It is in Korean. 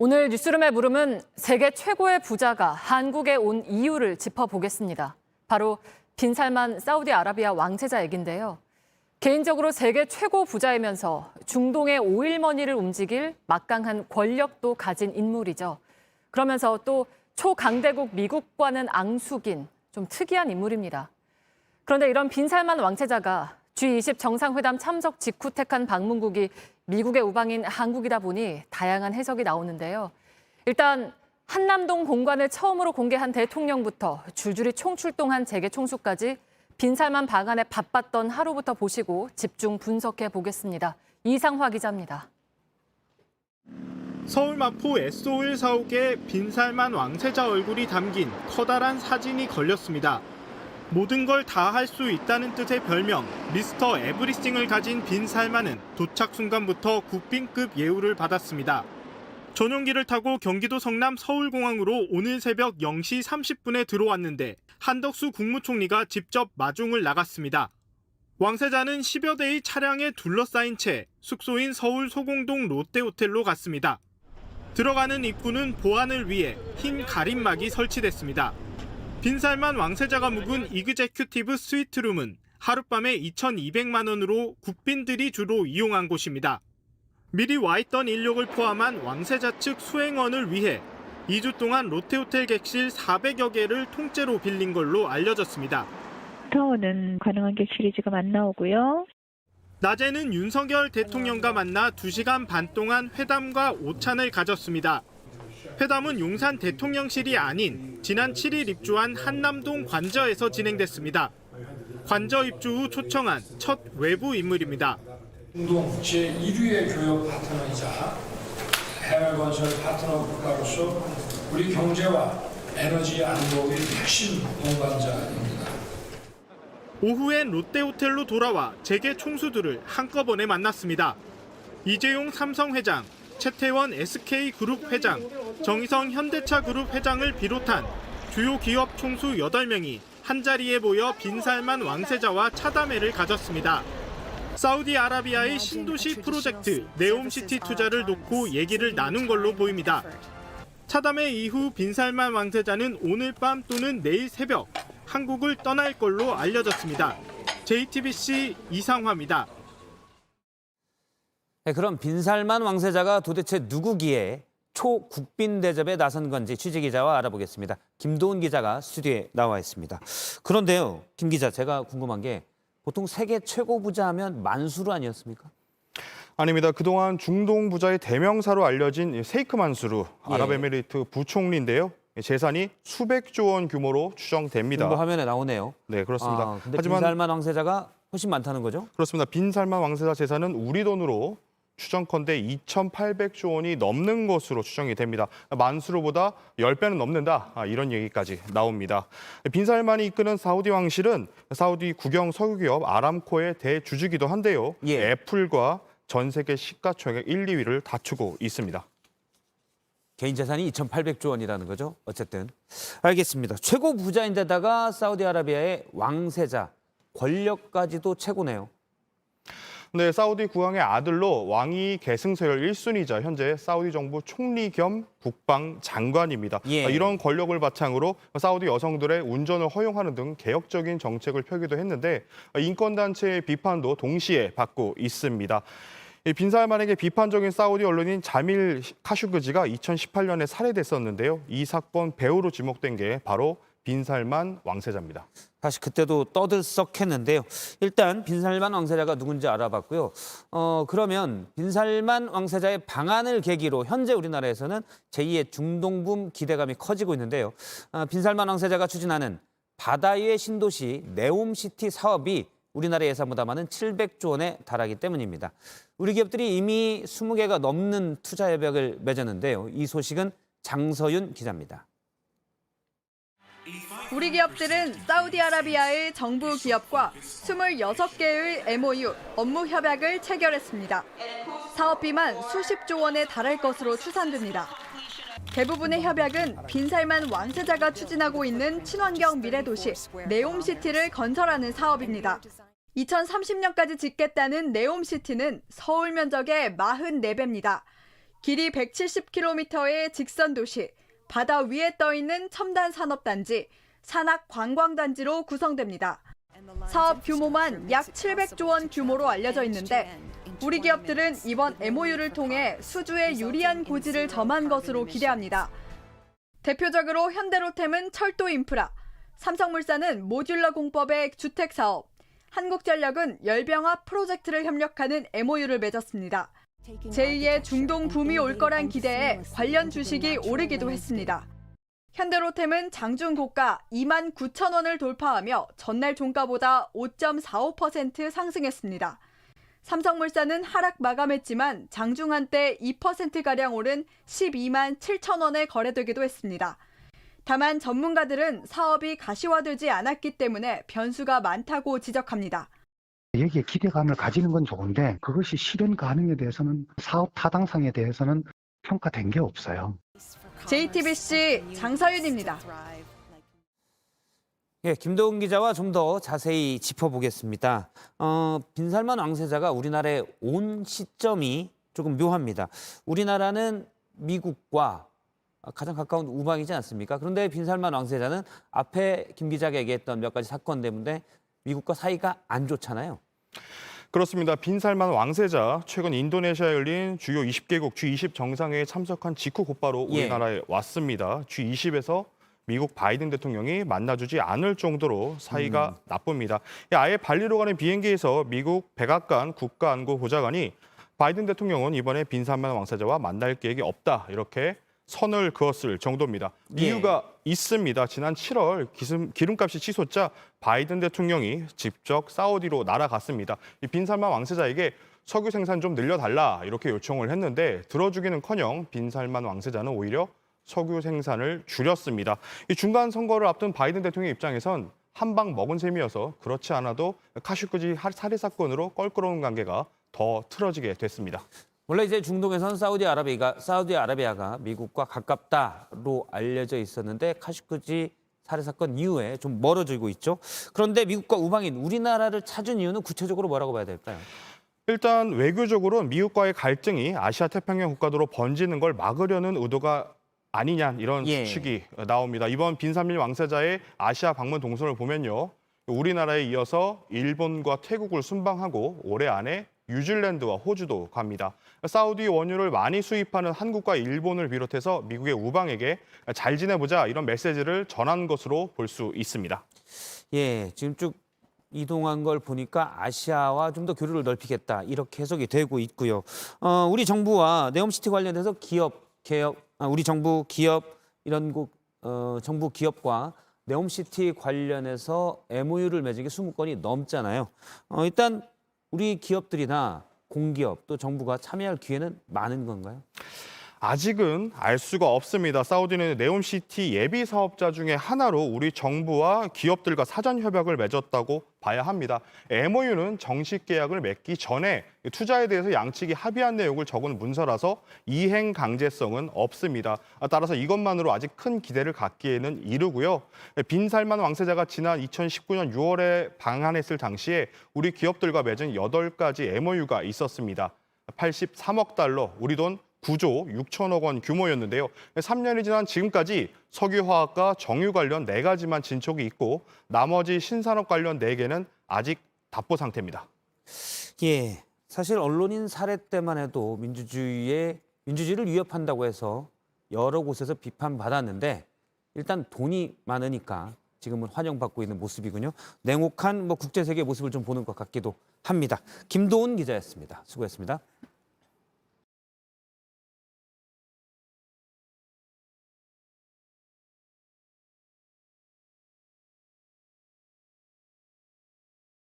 오늘 뉴스룸의 물음은 세계 최고의 부자가 한국에 온 이유를 짚어보겠습니다. 바로 빈살만 사우디아라비아 왕세자 얘긴데요. 개인적으로 세계 최고 부자이면서 중동의 오일머니를 움직일 막강한 권력도 가진 인물이죠. 그러면서 또 초강대국 미국과는 앙숙인 좀 특이한 인물입니다. 그런데 이런 빈살만 왕세자가 G20 정상회담 참석 직후 택한 방문국이 미국의 우방인 한국이다 보니 다양한 해석이 나오는데요. 일단 한남동 공관을 처음으로 공개한 대통령부터 줄줄이 총출동한 재계 총수까지 빈살만 방안에 바빴던 하루부터 보시고 집중 분석해 보겠습니다. 이상화 기자입니다. 서울 마포 S-오일 사옥에 빈살만 왕세자 얼굴이 담긴 커다란 사진이 걸렸습니다. 모든 걸 다 할 수 있다는 뜻의 별명 미스터 에브리싱을 가진 빈살만은 도착 순간부터 국빈급 예우를 받았습니다. 전용기를 타고 경기도 성남 서울공항으로 오늘 새벽 0시 30분에 들어왔는데 한덕수 국무총리가 직접 마중을 나갔습니다. 왕세자는 10여 대의 차량에 둘러싸인 채 숙소인 서울 소공동 롯데호텔로 갔습니다. 들어가는 입구는 보안을 위해 흰 가림막이 설치됐습니다. 빈살만 왕세자가 묵은 이그제큐티브 스위트룸은 하룻밤에 2,200만 원으로 국빈들이 주로 이용한 곳입니다. 미리 와 있던 인력을 포함한 왕세자 측 수행원을 위해 2주 동안 롯데호텔 객실 400여 개를 통째로 빌린 걸로 알려졌습니다. 타워는 가능한 객실이 지금 안 나오고요. 낮에는 윤석열 대통령과 만나 2시간 반 동안 회담과 오찬을 가졌습니다. 회담은 용산 대통령실이 아닌 지난 7일 입주한 한남동 관저에서 진행됐습니다. 관저 입주 후 초청한 첫 외부 인물입니다. 중동 제1위의 교역 파트너이자 해외 건설 파트너 국가로서 우리 경제와 에너지 안보의 핵심 동반자입니다. 오후엔 롯데호텔로 돌아와 재계 총수들을 한꺼번에 만났습니다. 이재용 삼성 회장, 최태원 SK그룹 회장, 정의성 현대차그룹 회장을 비롯한 주요 기업 총수 8명이 한자리에 모여 빈살만 왕세자와 차담회를 가졌습니다. 사우디아라비아의 신도시 프로젝트 네옴시티 투자를 놓고 얘기를 나눈 걸로 보입니다. 차담회 이후 빈살만 왕세자는 오늘 밤 또는 내일 새벽 한국을 떠날 걸로 알려졌습니다. JTBC 이상화입니다. 네, 그럼 빈살만 왕세자가 도대체 누구기에 초국빈 대접에 나선 건지 취재기자와 알아보겠습니다. 김도훈 기자가 스튜디오에 나와 있습니다. 그런데요, 김 기자, 제가 궁금한 게 보통 세계 최고 부자 하면 만수르 아니었습니까? 아닙니다. 그동안 중동 부자의 대명사로 알려진 세이크 만수르, 아랍에미리트 부총리인데요. 재산이 수백조 원 규모로 추정됩니다. 뭐 화면에 나오네요. 네, 그렇습니다. 근데 하지만 빈살만 왕세자가 훨씬 많다는 거죠? 그렇습니다. 빈살만 왕세자 재산은 우리 돈으로 추정컨대 2,800조 원이 넘는 것으로 추정이 됩니다. 만수르보다 10배는 넘는다, 이런 얘기까지 나옵니다. 빈살만이 이끄는 사우디 왕실은 사우디 국영 석유기업 아람코의 대주주기도 한데요. 애플과 전 세계 시가총액 1, 2위를 다투고 있습니다. 개인 재산이 2,800조 원이라는 거죠. 어쨌든 알겠습니다. 최고 부자인데다가 사우디아라비아의 왕세자, 권력까지도 최고네요. 네, 사우디 국왕의 아들로 왕위 계승서열 1순위자 현재 사우디 정부 총리 겸 국방장관입니다. 이런 권력을 바탕으로 사우디 여성들의 운전을 허용하는 등 개혁적인 정책을 펴기도 했는데 인권단체의 비판도 동시에 받고 있습니다. 빈살만에게 비판적인 사우디 언론인 자밀 카슈그지가 2018년에 살해됐었는데요. 이 사건 배우로 지목된 게 바로 빈살만 왕세자입니다. 사실 그때도 떠들썩했는데요. 일단 빈살만 왕세자가 누군지 알아봤고요. 그러면 빈살만 왕세자의 방안을 계기로 현재 우리나라에서는 제2의 중동붐 기대감이 커지고 있는데요. 빈살만 왕세자가 추진하는 바다 위의 신도시 네옴시티 사업이 우리나라 예산보다 많은 700조 원에 달하기 때문입니다. 우리 기업들이 이미 20개가 넘는 투자 협약을 맺었는데요. 이 소식은 장서윤 기자입니다. 우리 기업들은 사우디아라비아의 정부 기업과 26개의 MOU, 업무 협약을 체결했습니다. 사업비만 수십조 원에 달할 것으로 추산됩니다. 대부분의 협약은 빈살만 왕세자가 추진하고 있는 친환경 미래도시 네옴시티를 건설하는 사업입니다. 2030년까지 짓겠다는 네옴시티는 서울 면적의 44배입니다. 길이 170km의 직선 도시, 바다 위에 떠 있는 첨단 산업단지, 산악 관광단지로 구성됩니다. 사업 규모만 약 700조 원 규모로 알려져 있는데 우리 기업들은 이번 MOU를 통해 수주에 유리한 고지를 점한 것으로 기대합니다. 대표적으로 현대로템은 철도 인프라, 삼성물산은 모듈러 공법의 주택 사업, 한국전력은 열병합 프로젝트를 협력하는 MOU를 맺었습니다. 제2의 중동 붐이 올 거란 기대에 관련 주식이 오르기도 했습니다. 현대로템은 장중 고가 29,000원을 돌파하며 전날 종가보다 5.45% 상승했습니다. 삼성물산은 하락 마감했지만 장중 한때 2%가량 오른 127,000원에 거래되기도 했습니다. 다만 전문가들은 사업이 가시화되지 않았기 때문에 변수가 많다고 지적합니다. 여기에 기대감을 가지는 건 좋은데 그것이 실현 가능에 대해서는 사업 타당성에 대해서는 평가된 게 없어요. JTBC 장서윤입니다. 예, 김도훈 기자와 좀 더 자세히 짚어보겠습니다. 빈살만 왕세자가 우리나라에 온 시점이 조금 묘합니다. 우리나라는 미국과 가장 가까운 우방이지 않습니까? 그런데 빈살만 왕세자는 앞에 김 기자가 얘기했던 몇 가지 사건 때문에 미국과 사이가 안 좋잖아요. 그렇습니다. 빈살만 왕세자 최근 인도네시아에 열린 주요 20개국 G20 정상회의에 참석한 직후 곧바로 우리나라에 왔습니다. G20에서 미국 바이든 대통령이 만나주지 않을 정도로 사이가 나쁩니다. 아예 발리로 가는 비행기에서 미국 백악관 국가안보보좌관이 바이든 대통령은 이번에 빈살만 왕세자와 만날 계획이 없다 이렇게 선을 그었을 정도입니다. 이유가 있습니다. 지난 7월 기름값이 치솟자 바이든 대통령이 직접 사우디로 날아갔습니다. 이 빈살만 왕세자에게 석유 생산 좀 늘려달라 이렇게 요청을 했는데 들어주기는커녕 빈살만 왕세자는 오히려 석유 생산을 줄였습니다. 이 중간 선거를 앞둔 바이든 대통령 입장에선 한 방 먹은 셈이어서 그렇지 않아도 카슈크지 살해 사건으로 껄끄러운 관계가 더 틀어지게 됐습니다. 원래 이제 중동에선 사우디아라비아가 미국과 가깝다로 알려져 있었는데 카슈크지 살해 사건 이후에 좀 멀어지고 있죠. 그런데 미국과 우방인 우리나라를 찾은 이유는 구체적으로 뭐라고 봐야 될까요? 일단 외교적으로는 미국과의 갈등이 아시아 태평양 국가도로 번지는 걸 막으려는 의도가 아니냐 이런 추측이 나옵니다. 이번 빈살만 왕세자의 아시아 방문 동선을 보면요. 우리나라에 이어서 일본과 태국을 순방하고 올해 안에 뉴질랜드와 호주도 갑니다. 사우디 원유를 많이 수입하는 한국과 일본을 비롯해서 미국의 우방에게 잘 지내보자 이런 메시지를 전한 것으로 볼 수 있습니다. 예, 지금 쭉 이동한 걸 보니까 아시아와 좀 더 교류를 넓히겠다 이렇게 해석이 되고 있고요. 우리 정부와 네옴시티 관련해서 우리 정부 기업 이런 정부 기업과 네옴시티 관련해서 MOU를 맺은 게 20건이 넘잖아요. 일단 우리 기업들이나 공기업 또 정부가 참여할 기회는 많은 건가요? 아직은 알 수가 없습니다. 사우디는 네옴시티 예비 사업자 중에 하나로 우리 정부와 기업들과 사전 협약을 맺었다고 봐야 합니다. MOU는 정식 계약을 맺기 전에 투자에 대해서 양측이 합의한 내용을 적은 문서라서 이행 강제성은 없습니다. 따라서 이것만으로 아직 큰 기대를 갖기에는 이르고요. 빈살만 왕세자가 지난 2019년 6월에 방한했을 당시에 우리 기업들과 맺은 8가지 MOU가 있었습니다. 83억 달러, 우리 돈 9조 6천억 원 규모였는데요. 3년이 지난 지금까지 석유화학과 정유 관련 4가지만 진척이 있고 나머지 신산업 관련 4개는 아직 답보 상태입니다. 예, 사실 언론인 살해 때만 해도 민주주의를 위협한다고 해서 여러 곳에서 비판받았는데 일단 돈이 많으니까 지금은 환영받고 있는 모습이군요. 냉혹한 국제세계의 모습을 좀 보는 것 같기도 합니다. 김도훈 기자였습니다. 수고했습니다.